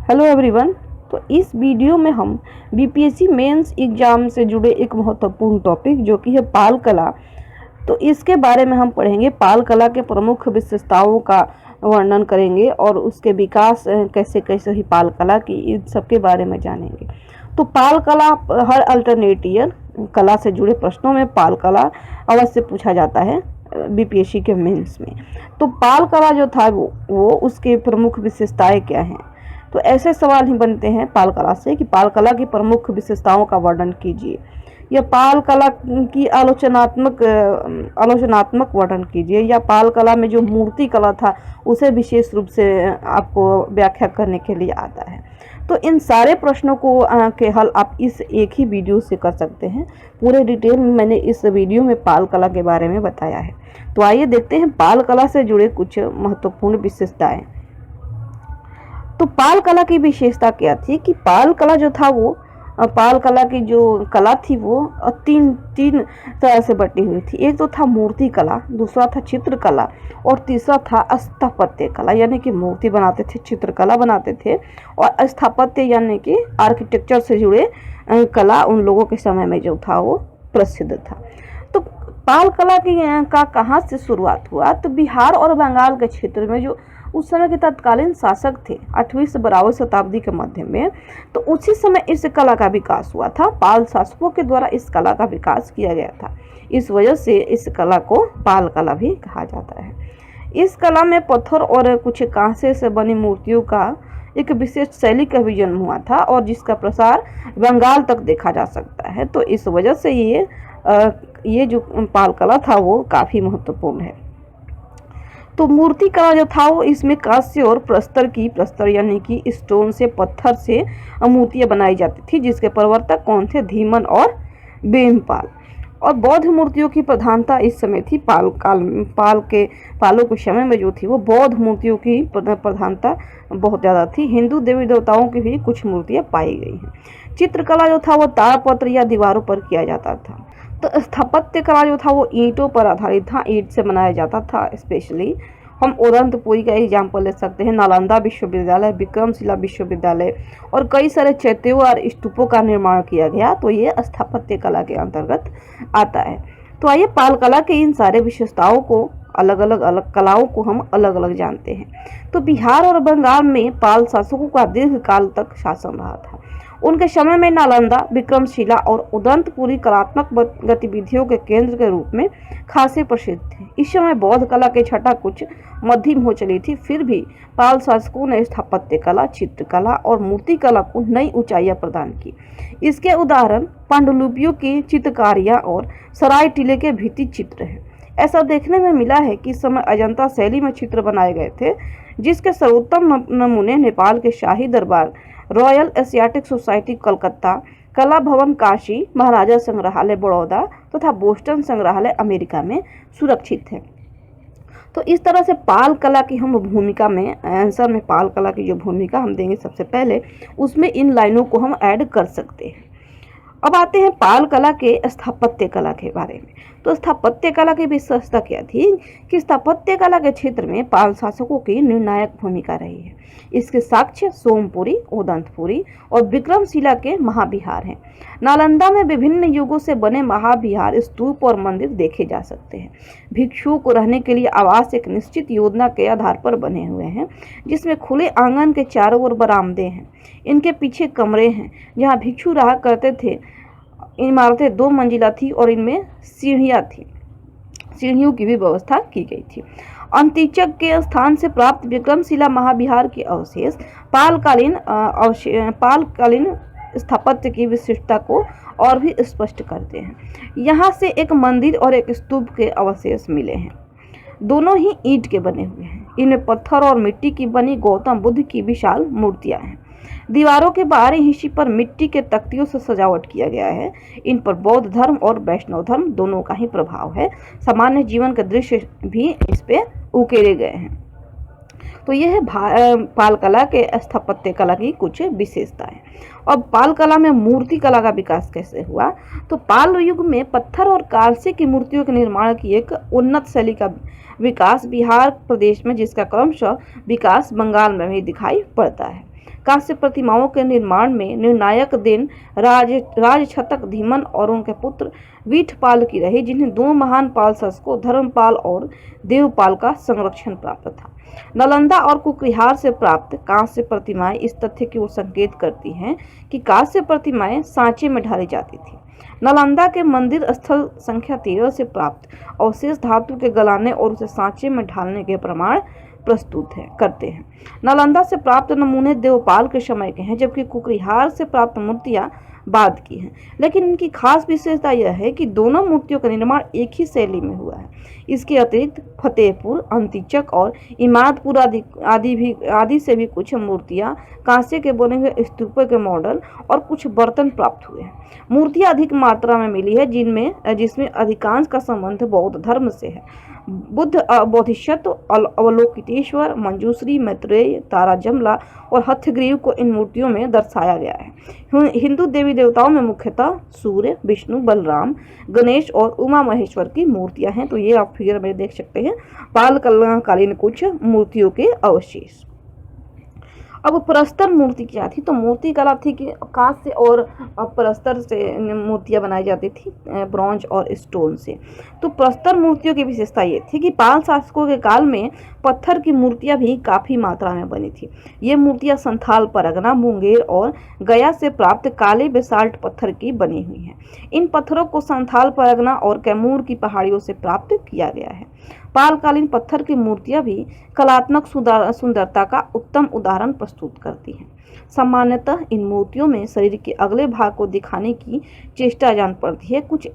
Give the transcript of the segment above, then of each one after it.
Hello everyone. तो इस video में हम बीपीएससी मेंस एग्जाम से जुड़े एक महत्वपूर्ण टॉपिक जो कि है पाल कला, तो इसके बारे में हम पढ़ेंगे। पाल कला के प्रमुख विशेषताओं का वर्णन करेंगे और उसके विकास कैसे कैसे ही पाल कला की, इन सब के बारे में जानेंगे। तो पाल कला, हर अल्टरनेटिव कला से जुड़े प्रश्नों में पाल कला अवश्य पूछा जाता है बीपीएससी के मेंस में। तो पाल कला जो था वो उसके प्रमुख विशेषताएं क्या हैं। तो ऐसे सवाल ही बनते हैं पाल कला से कि पाल कला की प्रमुख विशेषताओं का वर्णन कीजिए, या पाल कला की आलोचनात्मक वर्णन कीजिए, या पाल कला में जो मूर्ति कला था उसे विशेष रूप से आपको व्याख्या करने के लिए आता है। तो इन सारे प्रश्नों को के हल आप इस एक ही वीडियो से कर सकते हैं। पूरे डिटेल में मैंने इस वीडियो में पाल कला के बारे में बताया है। तो आइए देखते हैं पाल कला से जुड़े कुछ महत्वपूर्ण विशेषताएं। तो पाल कला की विशेषता क्या थी कि पाल कला जो था वो, पाल कला की जो कला थी वो तीन तरह से बटी हुई थी। एक तो था मूर्ति कला, दूसरा था चित्रकला और तीसरा था स्थापत्य कला, यानी कि मूर्ति बनाते थे, चित्रकला बनाते थे, और स्थापत्य यानी कि आर्किटेक्चर से जुड़े कला उन लोगों के समय में जो था वो प्रसिद्ध था। तो पाल कला की का कहाँ से शुरुआत हुआ, तो बिहार और बंगाल के क्षेत्र में जो उस समय के तत्कालीन शासक थे 8वीं से 12वीं शताब्दी के मध्य में, तो उसी समय इस कला का विकास हुआ था। पाल शासकों के द्वारा इस कला का विकास किया गया था, इस वजह से इस कला को पाल कला भी कहा जाता है। इस कला में पत्थर और कुछ कांसे से बनी मूर्तियों का एक विशेष शैली का भी जन्म हुआ था और जिसका प्रसार बंगाल तक देखा जा सकता है। तो इस वजह से ये जो पाल कला था वो काफ़ी महत्वपूर्ण है। तो मूर्ति कला जो था वो, इसमें कांस्य और प्रस्तर यानी कि स्टोन से, पत्थर से मूर्तियां बनाई जाती थी, जिसके प्रवर्तक कौन थे, धीमन और बेमपाल। और बौद्ध मूर्तियों की प्रधानता इस समय थी। पालों के समय में जो थी वो बौद्ध मूर्तियों की प्रधानता बहुत ज़्यादा थी। हिंदू देवी देवताओं की भी कुछ मूर्तियाँ पाई गई हैं। चित्रकला जो था वो ताड़पत्र या दीवारों पर किया जाता था। तो स्थापत्य कला जो था वो ईंटों पर आधारित था, ईंट से बनाया जाता था। स्पेशली हम उदंतपुरी का एग्जाम्पल ले सकते हैं, नालंदा विश्वविद्यालय, विक्रमशिला विश्वविद्यालय और कई सारे चैत्यों और स्तूपों का निर्माण किया गया। तो ये स्थापत्य कला के अंतर्गत आता है। तो आइए पाल कला के इन सारे विशेषताओं को, अलग कलाओं को हम अलग अलग जानते हैं। तो बिहार और बंगाल में पाल शासकों का दीर्घ काल तक शासन रहा था। उनके समय में नालंदा, विक्रमशिला और उदंतपुरी कलात्मक गतिविधियों के केंद्र के रूप में खासे प्रसिद्ध थे। इस समय बौद्ध कला की छटा कुछ मध्यम हो चली थी, फिर भी पाल शासकों ने स्थापत्य कला, चित्रकला और मूर्ति कला को नई ऊंचाइयां प्रदान की। इसके उदाहरण पांडुलिपियों की चित्रकारियां और सराय टीले के भित्ति चित्र हैं। ऐसा देखने में मिला है कि इस समय अजंता शैली में चित्र बनाए गए थे, जिसके सर्वोत्तम नमूने नेपाल के शाही दरबार, रॉयल एशियाटिक सोसाइटी कलकत्ता, कला भवन काशी, महाराजा संग्रहालय बड़ौदा तथा बोस्टन संग्रहालय अमेरिका में सुरक्षित है। तो इस तरह से पाल कला की हम भूमिका में, आंसर में पाल कला की जो भूमिका हम देंगे सबसे पहले, उसमें इन लाइनों को हम ऐड कर सकते हैं। अब आते हैं पाल कला के स्थापत्य कला के बारे में। तो स्थापत्य कला की विशेषता क्या थी कि स्थापत्य कला के क्षेत्र में पाल शासकों की निर्णायक भूमिका रही है। इसके साक्ष्य सोमपुरी, उदंतपुरी और विक्रमशिला के महाविहार हैं। नालंदा में विभिन्न युगों से बने महाविहार, स्तूप और मंदिर देखे जा सकते हैं। भिक्षुओं को रहने के लिए आवास एक निश्चित योजना के आधार पर बने हुए हैं, जिसमें खुले आंगन के चारों ओर बरामदे हैं। इनके पीछे कमरे हैं जहाँ भिक्षु रहा करते थे। इमारतें 2 मंजिला थी और इनमें सीढ़ियाँ थी, सीढ़ियों की भी व्यवस्था की गई थी। अंतिचक के स्थान से प्राप्त विक्रमशिला महाविहार के अवशेष पालकालीन स्थापत्य की विशिष्टता को और भी स्पष्ट करते हैं। यहाँ से एक मंदिर और एक स्तूप के अवशेष मिले हैं, दोनों ही ईंट के बने हुए हैं। इनमें पत्थर और मिट्टी की बनी गौतम बुद्ध की विशाल मूर्तियां हैं। दीवारों के बाहरी हिस्से पर मिट्टी के तख्तियों से सजावट किया गया है। इन पर बौद्ध धर्म और वैष्णव धर्म दोनों का ही प्रभाव है। सामान्य जीवन के दृश्य भी इस पे उकेरे गए हैं। तो यह है पाल कला के स्थापत्य कला की कुछ विशेषताएं। और पाल कला में मूर्ति कला का विकास कैसे हुआ, तो पाल युग में पत्थर और कांसे की मूर्तियों के निर्माण की एक उन्नत शैली का विकास बिहार प्रदेश में, जिसका क्रमशः विकास बंगाल में भी दिखाई पड़ता है। कांस्य प्रतिमाओं के निर्माण में निर्णायक देन राजछतक धीमन और उनके पुत्र वीठपाल की रही, जिन्हें दो महान पाल शासकों धर्मपाल और देवपाल का संरक्षण प्राप्त था। नालंदा और कुकरिहार से प्राप्त कांस्य प्रतिमाएं इस तथ्य की ओर संकेत करती हैं कि कांस्य प्रतिमाएं सांचे में ढाली जाती थी। नालंदा के मंदिर स्थल संख्या 13 से प्राप्त अवशेष धातु के गलाने और उसे सांचे में ढालने के प्रमाण प्रस्तुत करते हैं। नालंदा से प्राप्त नमूने देवपाल के समय के हैं, जबकि कुकरिहार से प्राप्त मूर्तियां बाद की हैं। लेकिन इनकी खास विशेषता यह है कि दोनों मूर्तियों का निर्माण एक ही शैली में हुआ है। इसके अतिरिक्त फतेहपुर, अंतिचक और इमादपुर आदि से भी कुछ मूर्तियां, कांसे के बने हुए स्तूपों के मॉडल और कुछ बर्तन प्राप्त हुए हैं। मूर्तियां अधिक मात्रा में मिली है, जिसमें अधिकांश का संबंध बौद्ध धर्म से है। बुद्ध, बोधिसत्व, अवलोकितेश्वर, मंजूश्री, मैत्रेय, तारा जमला और हथग्रीव को इन मूर्तियों में दर्शाया गया है। हिंदू देवी देवताओं में मुख्यतः सूर्य, विष्णु, बलराम, गणेश और उमा महेश्वर की मूर्तियां हैं। तो ये आप फिगर में देख सकते हैं पाल कालीन कुछ मूर्तियों के अवशेष। अब प्रस्तर मूर्ति क्या थी? तो मूर्ति कला थी कि कांस्य और प्रस्तर से मूर्तियां बनाई जाती थी, ब्रॉन्ज और स्टोन से। तो प्रस्तर मूर्तियों की विशेषता ये थी कि पाल शासकों के काल में पत्थर की मूर्तियां भी काफी मात्रा में बनी थी। ये मूर्तियां संथाल, परगना, मुंगेर और गया से प्राप्त काले बेसाल्ट पत्थर की बनी हुई हैं। इन पत्थरों को संथाल, परगना और कैमूर की पहाड़ियों से प्राप्त किया गया है। पालकालीन पत्थर की मूर्तियां भी कलात्मक सुंदरता का उत्तम उदाहरण प्रस्तुत करती हैं। सामान्यतः इन मूर्तियों में शरीर के अगले भाग को दिखाने की चेष्टा जान पड़ती है। कुछ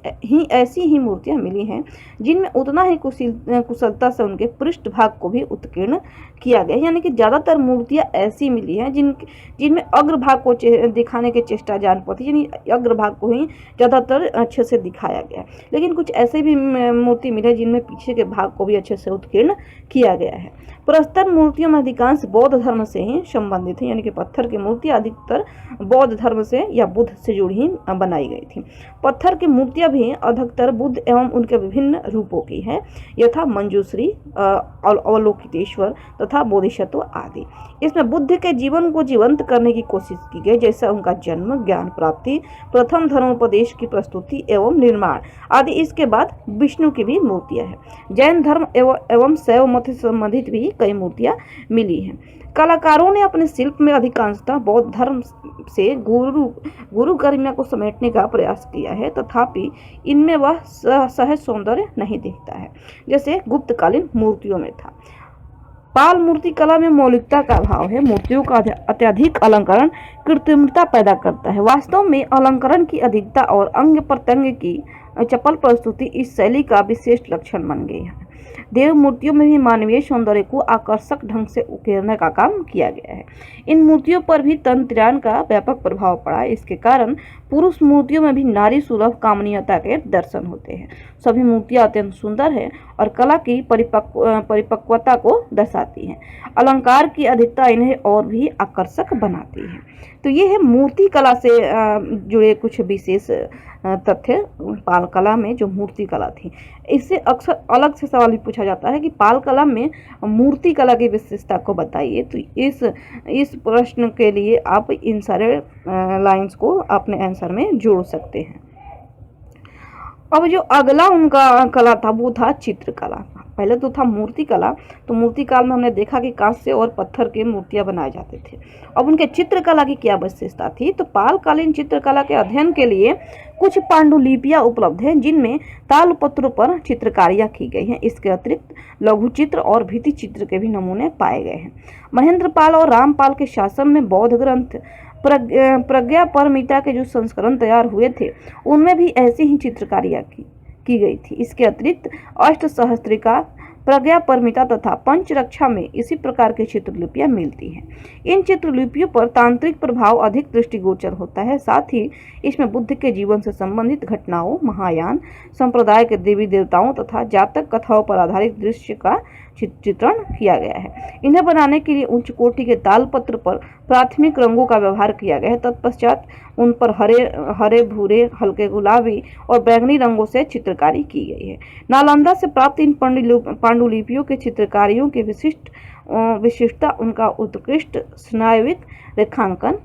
ऐसी ही मूर्तियां मिली हैं जिनमें उतना ही कुशलता से उनके पृष्ठ भाग को भी उत्कीर्ण किया गया, यानी कि ज्यादातर मूर्तियां ऐसी मिली हैं जिनमें अग्रभाग को दिखाने की चेष्टा जान पड़ती है, यानी अग्रभाग को ही ज्यादातर अच्छे से दिखाया गया। लेकिन कुछ ऐसे भी मूर्ति मिले जिनमें पीछे के भाग को भी अच्छे से उत्कीर्ण किया गया है। प्रस्तर मूर्तियों में अधिकांश बौद्ध धर्म से ही संबंधित है, यानी कि पत्थर की मूर्तियां अधिकतर बौद्ध धर्म से या बुद्ध से जुड़ी ही बनाई गई थी। पत्थर की मूर्तियां भी अधिकतर बुद्ध एवं उनके विभिन्न रूपों की है, यथा मंजूश्री, अवलोकितेश्वर तथा बोधिसत्व आदि। इसमें बुद्ध के जीवन को जीवंत करने की कोशिश की गई, जैसे उनका जन्म, ज्ञान प्राप्ति, प्रथम धर्मोपदेश की प्रस्तुति एवं निर्माण आदि। इसके बाद विष्णु की भी मूर्तियां हैं। जैन धर्म एवं शैव मत से संबंधित भी कई मूर्तियां मिली हैं। कलाकारों ने अपने शिल्प में अधिकांशतः बौद्ध धर्म से गुरु गरिमा को समेटने का प्रयास किया है, तथापि इनमें वह सहज सौंदर्य नहीं दिखता है जैसे गुप्तकालीन मूर्तियों में था। पाल मूर्ति कला में मौलिकता का अभाव है। मूर्तियों का अत्यधिक अलंकरण कृत्रिमता पैदा करता है। वास्तव में अलंकरण की अधिकता और अंग प्रत्यंग की चपल प्रस्तुति इस शैली का विशेष लक्षण बन गई है। देव मूर्तियों में भी मानवीय सौंदर्य को आकर्षक ढंग से उकेरने का काम किया गया है। इन मूर्तियों पर भी तंत्रज्ञान का व्यापक प्रभाव पड़ा है। इसके कारण पुरुष मूर्तियों में भी नारी सुलभ कामनीयता के दर्शन होते हैं। सभी मूर्तियां अत्यंत सुंदर है और कला की परिपक्वता को दर्शाती हैं। अलंकार की अधिकता इन्हें और भी आकर्षक बनाती है। तो ये है मूर्ति कला से जुड़े कुछ विशेष तथ्य पाल कला में जो मूर्ति कला थी। इससे अक्सर अलग से सवाल भी पूछा जाता है कि पाल कला में मूर्ति कला की विशेषता को बताइए। तो इस प्रश्न के लिए आप इन सारे लाइंस को अपने आंसर में जोड़ सकते हैं। अब जो अगला उनका कला था वो था चित्रकला। पहले तो था मूर्ति कला। तो मूर्ति काल में हमने देखा कि कांस्य और पत्थर के मूर्तियां बनाए जाते थे। अब उनके चित्रकला की क्या विशेषता थी? तो पालकालीन चित्रकला के अध्ययन के लिए कुछ पांडुलिपियां उपलब्ध हैं जिनमें तालपत्रों पर चित्रकारियां की गई हैं। इसके अतिरिक्त लघु चित्र और भित्ति चित्र के भी नमूने पाए गए हैं। महेंद्रपाल और रामपाल के शासन में बौद्ध ग्रंथ प्रज्ञा परमिता के जो संस्करण तैयार हुए थे उनमें भी ऐसी ही चित्रकारियां की गई थी। इसके अतिरिक्त अष्ट सहस्त्रिका, प्रज्ञा परमिता तथा पंचरक्षा में इसी प्रकार की चित्रलिपियां मिलती हैं। इन चित्रलिपियों पर तांत्रिक प्रभाव अधिक दृष्टिगोचर होता है। साथ ही इसमें बुद्ध के जीवन से संबंधित घटनाओं, महायान संप्रदाय के देवी देवताओं तथा जातक कथाओं पर आधारित दृश्य का चित्रण किया गया है। इन्हें बनाने के लिए उच्च कोटि के तालपत्र पर प्राथमिक रंगों का व्यवहार किया गया है। तत्पश्चात उन पर हरे, भूरे, हल्के गुलाबी और बैंगनी रंगों से चित्रकारी की गई है। नालंदा से प्राप्त इन पांडुलिपियों के चित्रकारियों के विशिष्ट विशिष्टता उनका उत्कृष्ट स्नायविक रेखांकन,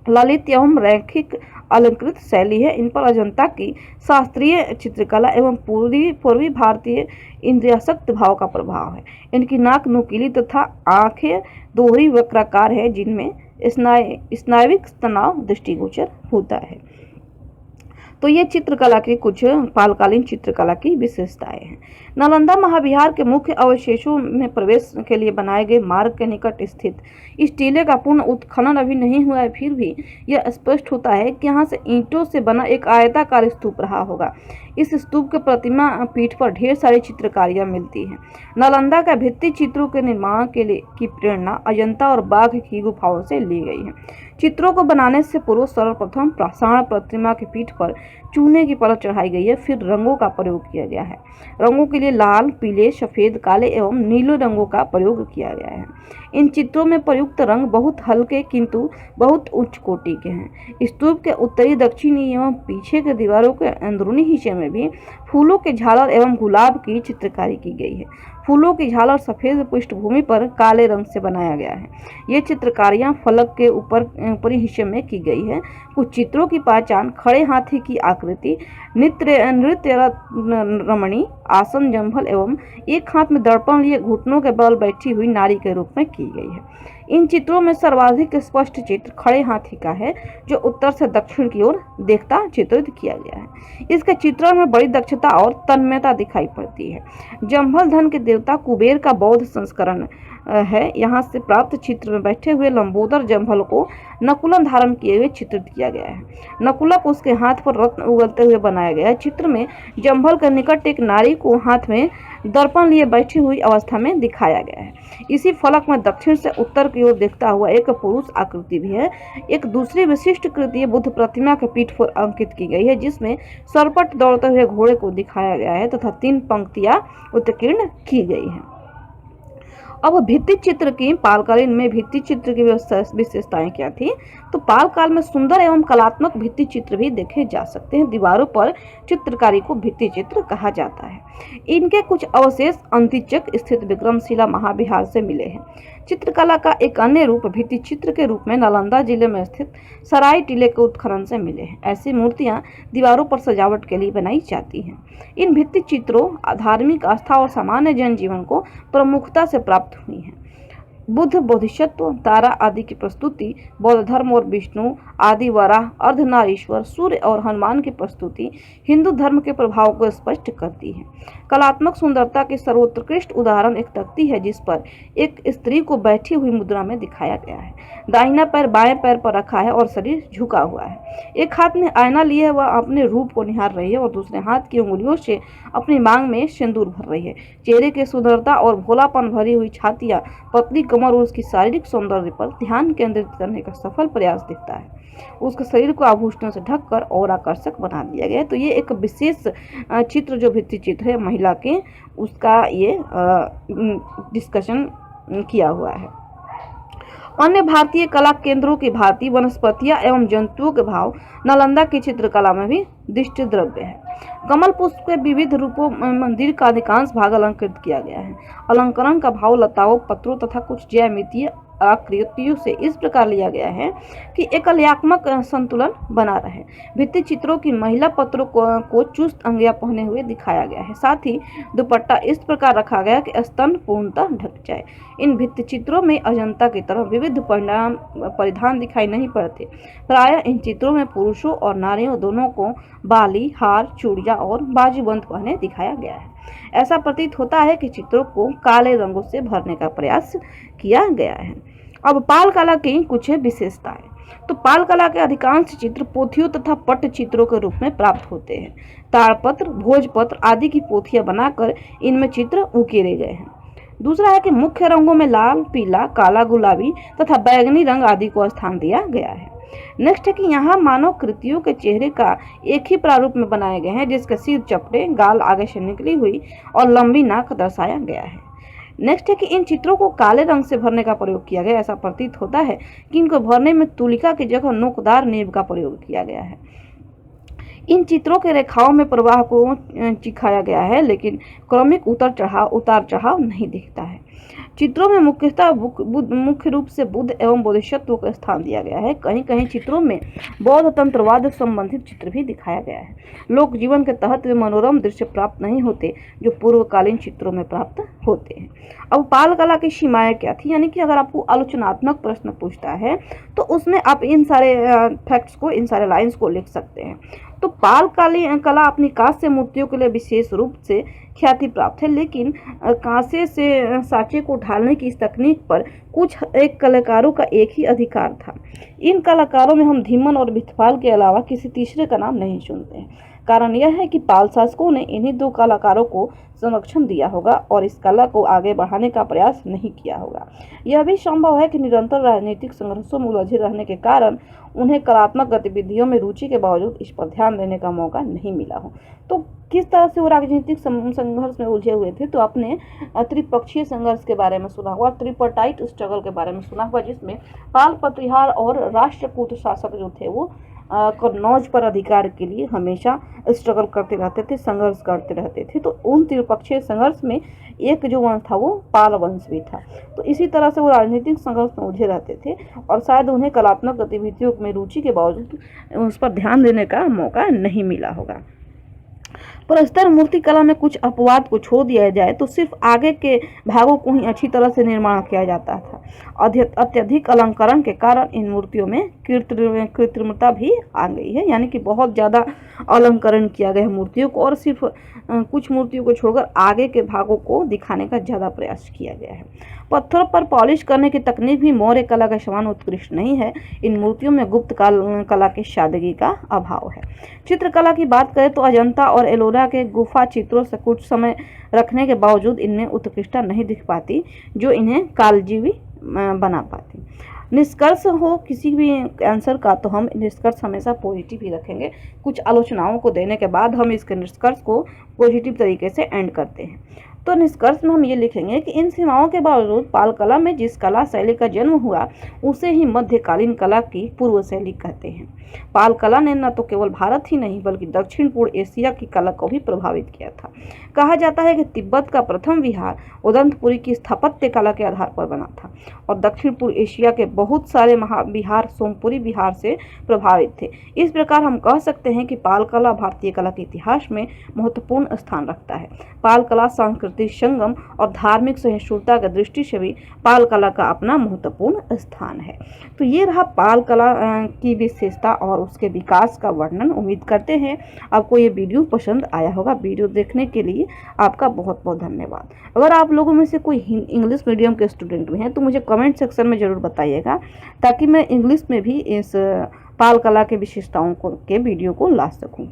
ललित एवं रैखिक अलंकृत शैली है। इन पर अजंता की शास्त्रीय चित्रकला एवं पूर्वी भारतीय इंद्रियासक्त भाव का प्रभाव है। इनकी नाक नुकीली तथा आंखें दोहरी वक्राकार है, जिनमें स्नायविक तनाव दृष्टिगोचर होता है। तो ये चित्रकला की कुछ पालकालीन चित्रकला की विशेषताएं हैं। नालंदा महाविहार के मुख्य अवशेषों में प्रवेश के लिए बनाए गए मार्ग के निकट स्थित इस टीले का पूर्ण उत्खनन अभी नहीं हुआ है, फिर भी यह स्पष्ट होता है कि यहाँ से ईंटों से बना एक आयताकार स्तूप रहा होगा। इस स्तूप के प्रतिमा पीठ पर ढेर सारी चित्रकारियां मिलती हैं। नालंदा का भित्ति चित्रों के निर्माण के लिए की प्रेरणा अजंता और बाघ की गुफाओं से ली गई है। चित्रों को बनाने से पूर्व सर्वप्रथम पाषाण प्रतिमा के पीठ पर चूने की परत चढ़ाई गई है, फिर रंगों का प्रयोग किया गया है। रंगों के लिए लाल, पीले, सफेद, काले एवं नीले रंगों का प्रयोग किया गया है। इन चित्रों में प्रयुक्त रंग बहुत हल्के किंतु बहुत उच्च कोटि के हैं। स्तूप के उत्तरी, दक्षिणी एवं पीछे के दीवारों के अंदरूनी हिस्से में भी फूलों के झालर एवं गुलाब की चित्रकारी की गई है। फूलों की झालर सफेद पृष्ठभूमि पर काले रंग से बनाया गया है। ये चित्रकारियां फलक के ऊपरी हिस्से में की गई है। कुछ चित्रों की पहचान खड़े हाथी की आकृति, नृत्य रमणी, आसन जंभल एवं एक हाथ में दर्पण लिए घुटनों के बल बैठी हुई नारी के रूप में की गई है। इन चित्रों में सर्वाधिक स्पष्ट चित्र खड़े हाथी का है, जो उत्तर से दक्षिण की ओर देखता चित्रित किया गया है। इसके चित्रण में बड़ी दक्षता और तन्मयता दिखाई पड़ती है। जंभल धन के देवता कुबेर का बौद्ध संस्करण है। यहाँ से प्राप्त चित्र में बैठे हुए लंबोदर जंभल को नकुलन धारण किए हुए चित्रित किया गया है। नकुलक उसके हाथ पर रत्न उगलते हुए बनाया गया है। चित्र में जंभल के निकट एक नारी को हाथ में दर्पण लिए बैठी हुई अवस्था में दिखाया गया है। इसी फलक में दक्षिण से उत्तर की ओर देखता हुआ एक पुरुष आकृति भी है। एक दूसरी विशिष्ट कृति बुद्ध प्रतिमा के पीठ पर अंकित की गई है, जिसमें सरपट दौड़ते हुए घोड़े को दिखाया गया है तथा 3 पंक्तियां उत्कीर्ण की गई है। अब भित्ति चित्र की पालकालीन में भित्ति चित्र की विशेषताएं क्या थी? तो पाल काल में सुंदर एवं कलात्मक भित्ति चित्र भी देखे जा सकते हैं। दीवारों पर चित्रकारी को भित्ति चित्र कहा जाता है। इनके कुछ अवशेष अंतिचक स्थित विक्रमशिला महाविहार से मिले हैं। चित्रकला का एक अन्य रूप भित्ति चित्र के रूप में नालंदा जिले में स्थित सराय टीले के उत्खनन से मिले हैं। ऐसी मूर्तियां दीवारों पर सजावट के लिए बनाई जाती हैं। इन भित्ति चित्रों धार्मिक आस्था और सामान्य जनजीवन को प्रमुखता से प्राप्त हुई हैं। बुद्ध, बोधिसत्व, तारा आदि की प्रस्तुति, बौद्ध धर्म और विष्णु आदि, वराह, अर्धनारीश्वर, सूर्य और हनुमान की प्रस्तुति हिंदू धर्म के प्रभाव को स्पष्ट करती है। कलात्मक सुंदरता की सर्वोत्कृष्ट उदाहरण एक तख्ती है, जिस पर एक स्त्री को बैठी हुई मुद्रा में दिखाया गया है। दाहिना पैर बाएं पैर पर रखा है और शरीर झुका हुआ है। एक हाथ में आईना लिए वह अपने रूप को निहार रही है और दूसरे हाथ की उंगलियों से अपनी मांग में सिंदूर भर रही है। चेहरे की सुंदरता और भोलापन भरी हुई छातियां, पतली कमर और उसकी शारीरिक सौंदर्य पर ध्यान केंद्रित करने का सफल प्रयास दिखता है। उसके शरीर को आभूषणों से ढककर और आकर्षक बना दिया गया है। तो ये एक विशेष चित्र जो भित्ति चित्र है महिला के, उसका ये डिस्कशन किया हुआ है। अन्य भारतीय कला केंद्रों की भांति वनस्पतियां एवं जंतुओं के भाव नालंदा की चित्रकला में भी दृष्टि द्रव्य है। कमल पुष्प के विविध रूपों में मंदिर का अधिकांश भाग अलंकृत किया गया है। अलंकरण का भाव लताओं, पत्रों तथा कुछ ज्यामितीय आकृतियों से इस प्रकार लिया गया है कि एक कलात्मक संतुलन बना रहे। भित्ति चित्रों की महिला पत्रों को चुस्त अंगिया पहने हुए दिखाया गया है। साथ ही दुपट्टा इस प्रकार रखा गया कि स्तन पूर्णतः ढक जाए। इन भित्ति चित्रों में अजंता की तरह विविध परिधान दिखाई नहीं पड़ते। प्रायः इन चित्रों में पुरुषों और नारियों दोनों को बाली, हार, चूड़ियां और बाजूबंद पहने दिखाया गया है। ऐसा प्रतीत होता है कि चित्रों को काले रंगों से भरने का प्रयास किया गया है। अब पाल कला की कुछ विशेषताएं। तो पाल कला के अधिकांश चित्र पोथियों तथा पट्ट चित्रों के रूप में प्राप्त होते हैं। ताड़पत्र, भोजपत्र आदि की पोथियां बनाकर इनमें चित्र उकेरे गए हैं। दूसरा है कि मुख्य रंगों में लाल, पीला, काला, गुलाबी तथा बैंगनी रंग आदि को स्थान दिया गया है। नेक्स्ट है कि यहाँ मानव कृतियों के चेहरे का एक ही प्रारूप में बनाए गए हैं, जिसके सिर चपटे, गाल आगे से निकली हुई और लंबी नाक दर्शाया गया है। नेक्स्ट है कि इन चित्रों को काले रंग से भरने का प्रयोग किया गया। ऐसा प्रतीत होता है कि इनको भरने में तुलिका की जगह नोकदार नीब का प्रयोग किया गया है। इन चित्रों के रेखाओं में प्रवाह को चिखाया गया है, लेकिन क्रमिक उतार चढ़ाव नहीं दिखता है। चित्रों में मुख्य रूप से बुद्ध एवं बोधिसत्व को स्थान दिया गया है। कहीं कहीं चित्रों में बौद्ध तंत्रवाद संबंधित चित्र भी दिखाया गया है। लोक जीवन के तहत वे मनोरम दृश्य प्राप्त नहीं होते जो पूर्वकालीन चित्रों में प्राप्त होते हैं। अब पाल कला की सीमाएं क्या थी, यानी कि अगर आपको आलोचनात्मक प्रश्न पूछता है तो उसमें आप इन सारे फैक्ट्स को, इन सारे लाइन्स को लिख सकते हैं। तो पाल कला अपनी कांस्य मूर्तियों के लिए विशेष रूप से ख्याति प्राप्त है, लेकिन कांसे से सांचे को ढालने की इस तकनीक पर कुछ एक कलाकारों का एक ही अधिकार था। इन कलाकारों में हम धीमन और भितपाल के अलावा किसी तीसरे का नाम नहीं सुनते हैं। कारण यह है कि पाल शासकों ने इन्हीं दो कलाकारों को संरक्षण दिया होगा और इस कला को आगे बढ़ाने का प्रयास नहीं किया होगा। यह भी संभव है कि निरंतर राजनीतिक संघर्षों में उलझे रहने के कारण उन्हें कलात्मक गतिविधियों में रुचि के बावजूद इस पर ध्यान देने का मौका नहीं मिला हो। तो किस तरह से वो राजनीतिक संघर्ष में उलझे हुए थे, तो आपने त्रिपक्षीय संघर्ष के बारे में सुना हुआ, ट्रिपार्टाइट स्ट्रगल के बारे में सुना हुआ, जिसमें पाल प्रतिहार और राष्ट्रकूट शासक जो थे वो कन्नौज पर अधिकार के लिए हमेशा स्ट्रगल करते रहते थे, संघर्ष करते रहते थे। तो उन त्रिपक्षीय संघर्ष में एक जो वंश था वो पाल वंश भी था। तो इसी तरह से वो राजनीतिक संघर्ष में उलझे रहते थे और शायद उन्हें कलात्मक गतिविधियों में रुचि के बावजूद उस पर ध्यान देने का मौका नहीं मिला होगा। पर स्तर मूर्ति कला में कुछ अपवाद को छोड़ दिया जाए तो सिर्फ आगे के भागों को ही अच्छी तरह से निर्माण किया जाता था। अत्यधिक अलंकरण के कारण इन मूर्तियों में कृत्रिमता भी आ गई है, यानी कि बहुत ज़्यादा अलंकरण किया गया है मूर्तियों को और सिर्फ कुछ मूर्तियों को छोड़कर आगे के भागों को दिखाने का ज़्यादा प्रयास किया गया है। पत्थर पर पॉलिश करने की तकनीक भी मौर्य कला के समान उत्कृष्ट नहीं है। इन मूर्तियों में गुप्त कला की सादगी का अभाव है। चित्रकला की बात करें तो अजंता और एलोरा के गुफा चित्रों से कुछ समय रखने के बावजूद इनमें उत्कृष्टता नहीं दिख पाती जो इन्हें कालजीवी बना पाती। निष्कर्ष हो किसी भी आंसर का तो हम निष्कर्ष हमेशा पॉजिटिव ही रखेंगे। कुछ आलोचनाओं को देने के बाद हम इसके निष्कर्ष को पॉजिटिव तरीके से एंड करते हैं। तो निष्कर्ष में हम ये लिखेंगे कि इन सीमाओं के बावजूद पाल कला में जिस कला शैली का जन्म हुआ उसे ही मध्यकालीन कला की पूर्व शैली कहते हैं। पाल कला ने न तो केवल भारत ही नहीं बल्कि दक्षिण पूर्व एशिया की कला को भी प्रभावित किया था। कहा जाता है कि तिब्बत का प्रथम विहार उदंतपुरी की स्थापत्य कला के आधार पर बना था और दक्षिण पूर्व एशिया के बहुत सारे महाविहार सोमपुरी विहार से प्रभावित थे। इस प्रकार हम कह सकते हैं कि पाल कला भारतीय कला के इतिहास में महत्वपूर्ण स्थान रखता है। पाल कला सांस्कृतिक संगम और धार्मिक सहिष्णुता की दृष्टि से भी पाल कला का अपना महत्वपूर्ण स्थान है। तो ये रहा पाल कला की विशेषता और उसके विकास का वर्णन। उम्मीद करते हैं आपको ये वीडियो पसंद आया होगा। वीडियो देखने के लिए आपका बहुत बहुत धन्यवाद। अगर आप लोगों में से कोई इंग्लिश मीडियम के स्टूडेंट भी हैं तो मुझे कमेंट सेक्शन में ज़रूर बताइएगा ताकि मैं इंग्लिश में भी इस पाल कला के विशेषताओं के वीडियो को ला सकूं।